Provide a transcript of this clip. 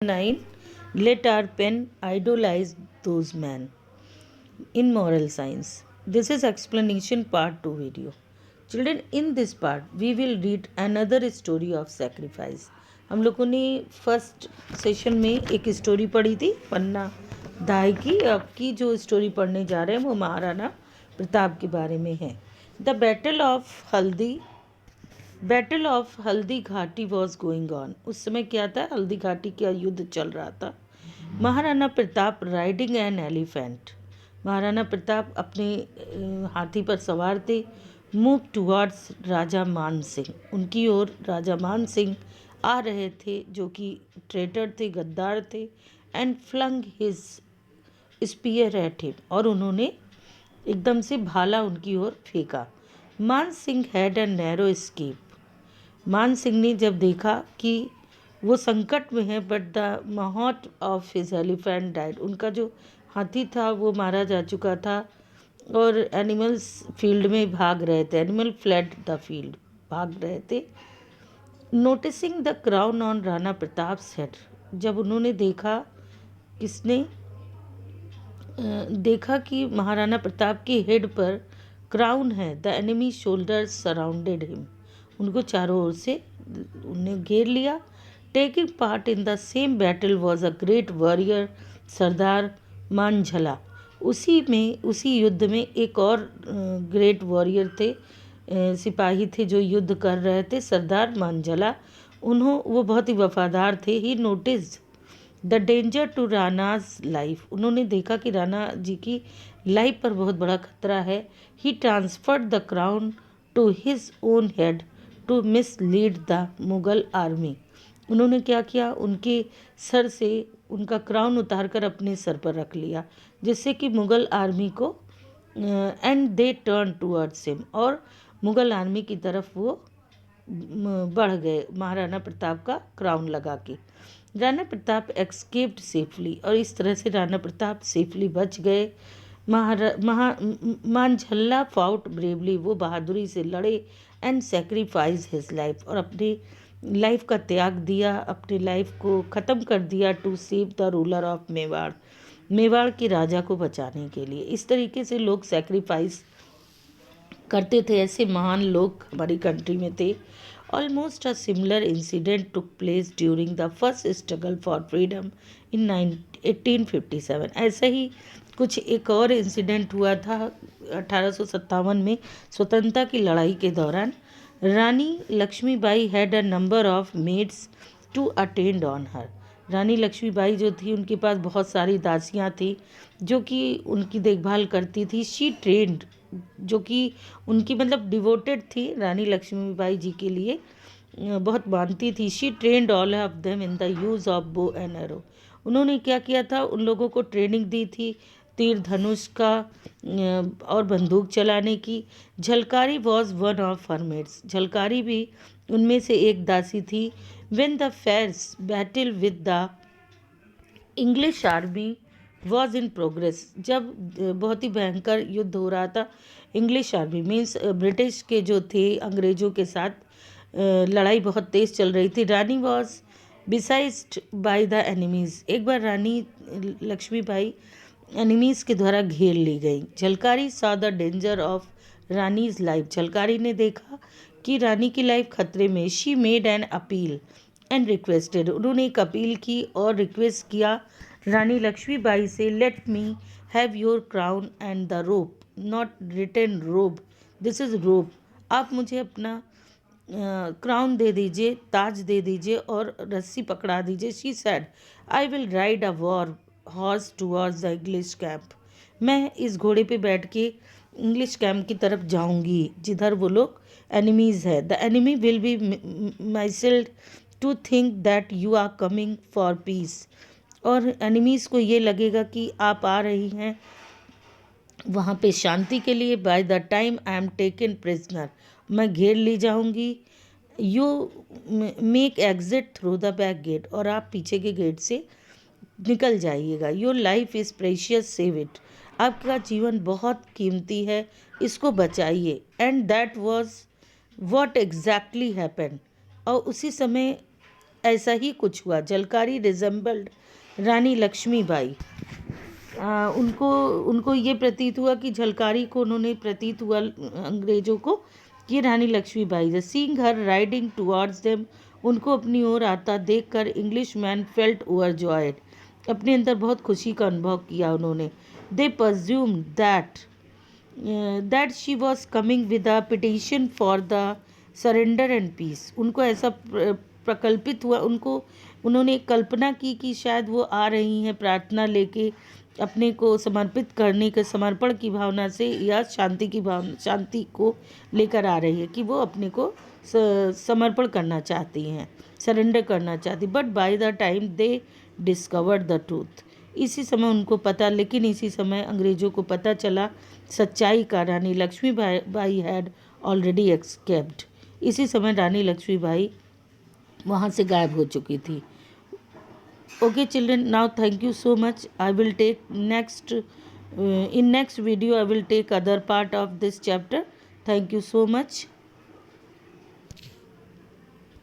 9. Let our pen idolize those men. In moral science. This is explanation part 2 video. Children, in this part we will read another story of sacrifice. हम लोगों ने first session में एक story पढ़ी थी पन्ना दाई की। अब की जो स्टोरी पढ़ने जा रहे हैं वो महाराणा प्रताप के बारे में है। The battle of Haldi Ghati was going on. उस समय क्या था, हल्दी घाटी का युद्ध चल रहा था। Maharana Pratap riding an elephant. Maharana Pratap अपने हाथी पर सवार थे। मूव टुवर्ड्स राजा मान सिंह। उनकी ओर राजा मान सिंह आ रहे थे जो कि ट्रेटर थे, गद्दार थे। And flung his spear at him. और उन्होंने एकदम से भाला उनकी ओर फेंका। Man Singh had a narrow escape. Man Singh ने जब देखा कि वो संकट में है, but the mahout of his elephant died. उनका जो हाथी था वो मारा जा चुका था और एनिमल्स फील्ड में भाग रहे थे। एनिमल फ्लेड द फील्ड, भाग रहे थे। Noticing the crown on Rana Pratap head. जब उन्होंने देखा, किसने देखा कि महाराणा प्रताप के हेड पर क्राउन है। The enemy shoulders surrounded him. उनको चारों ओर से उन्हें घेर लिया। Taking part in the same battle was a great warrior Sardar Manjhla. उसी युद्ध में एक और ग्रेट वॉरियर थे, सिपाही थे जो युद्ध कर रहे थे, सरदार मांझला। वो बहुत ही वफादार थे। He notice the danger to Rana's life. उन्होंने देखा कि राणा जी की लाइफ पर बहुत बड़ा खतरा है। He transferred the crown to his own head to mislead the Mughal army. उन्होंने क्या किया, उनके सर से उनका क्राउन उतारकर अपने सर पर रख लिया, जिससे कि मुगल आर्मी को and they turn towards him. और मुगल आर्मी की तरफ वो बढ़ गए महाराणा प्रताप का क्राउन लगा के। राणा प्रताप एक्सकेप्ड सेफली। और इस तरह से राणा प्रताप सेफली बच गए। मांझला फाउट ब्रेवली। वो बहादुरी से लड़े। And sacrifice his life. और अपनी लाइफ का त्याग दिया, अपनी लाइफ को ख़त्म कर दिया to save the ruler of Mewar. Mewar के राजा को बचाने के लिए। इस तरीके से लोग सेक्रीफाइस करते थे। ऐसे महान लोग हमारी कंट्री में थे। Almost a similar incident took place during the first struggle for freedom इन 1857। ऐसा ही कुछ एक और इंसिडेंट हुआ था 1857 में स्वतंत्रता की लड़ाई के दौरान। Rani Laxmibai had a number of maids to attend on her. Rani Laxmibai जो थी, उनके पास बहुत सारी दासियाँ थी जो कि उनकी देखभाल करती थी। शी ट्रेंड, जो कि उनकी मतलब डिवोटेड थी, रानी लक्ष्मीबाई जी के लिए बहुत मानती थी। She trend all of them in the use of bow and arrow. उन्होंने क्या किया था, उन लोगों को ट्रेनिंग दी थी तीर धनुष का और बंदूक चलाने की। Jhalkari was one of her maids. Jhalkari भी उनमें से एक दासी थी। When the fierce battle with the English army was in progress. जब बहुत ही भयंकर युद्ध हो रहा था, इंग्लिश आर्मी मीन्स ब्रिटिश के जो थे, अंग्रेज़ों के साथ लड़ाई बहुत तेज़ चल रही थी। रानी वॉज बिसाइज्ड बाय द एनिमीज़। एक बार रानी लक्ष्मीबाई एनिमीज़ के द्वारा घेर ली गई। Jhalkari saw the danger of Rani's life. Jhalkari ने देखा कि रानी की लाइफ खतरे में। She made an appeal and requested. उन्होंने एक अपील की और रिक्वेस्ट किया रानी लक्ष्मीबाई से, let me have your crown and the rope, not written robe, this is rope. आप मुझे अपना क्राउन दे दीजिए, ताज दे दीजिए और रस्सी पकड़ा दीजिए। She said, I will ride a war horse towards the English camp. मैं इस घोड़े पे बैठ के इंग्लिश कैंप की तरफ जाऊंगी जिधर वो लोग एनिमीज़ है। The enemy will be misled to think that you are coming for peace. और एनिमीज़ को ये लगेगा कि आप आ रही हैं वहाँ पे शांति के लिए। By the time I am taken prisoner, मैं घेर ली जाऊँगी। You make exit through the back gate. और आप पीछे के गेट से निकल जाइएगा। Your life is precious, save it. आपका जीवन बहुत कीमती है, इसको बचाइए। And that was what exactly happen. और उसी समय ऐसा ही कुछ हुआ। झलकारी रिजेंबल्ड रानी लक्ष्मीबाई। उनको उनको ये प्रतीत हुआ कि झलकारी को उन्होंने प्रतीत हुआ अंग्रेज़ों को कि रानी लक्ष्मीबाई है। सीइंग हर राइडिंग टुवर्ड्स देम, उनको अपनी ओर आता देखकर इंग्लिश मैन फेल्ट ओवरजॉयड, अपने अंदर बहुत खुशी का अनुभव किया उन्होंने। They presumed that she was coming with a petition for the surrender and peace. उनको ऐसा प्रकल्पित हुआ, उन्होंने एक कल्पना की कि शायद वो आ रही हैं प्रार्थना लेके, अपने को समर्पित करने के समर्पण की भावना से, या शांति को लेकर आ रही है कि वो अपने को समर्पण करना चाहती हैं, सरेंडर करना चाहती। But by the time they discovered the truth, इसी समय उनको पता, लेकिन इसी समय अंग्रेज़ों को पता चला सच्चाई का। रानी लक्ष्मीबाई हैड ऑलरेडी एस्केप्ड, इसी समय रानी लक्ष्मीबाई वहाँ से गायब हो चुकी थी। Okay children, now thank you so much. I will take in next video I will take other part of this chapter. Thank you so much.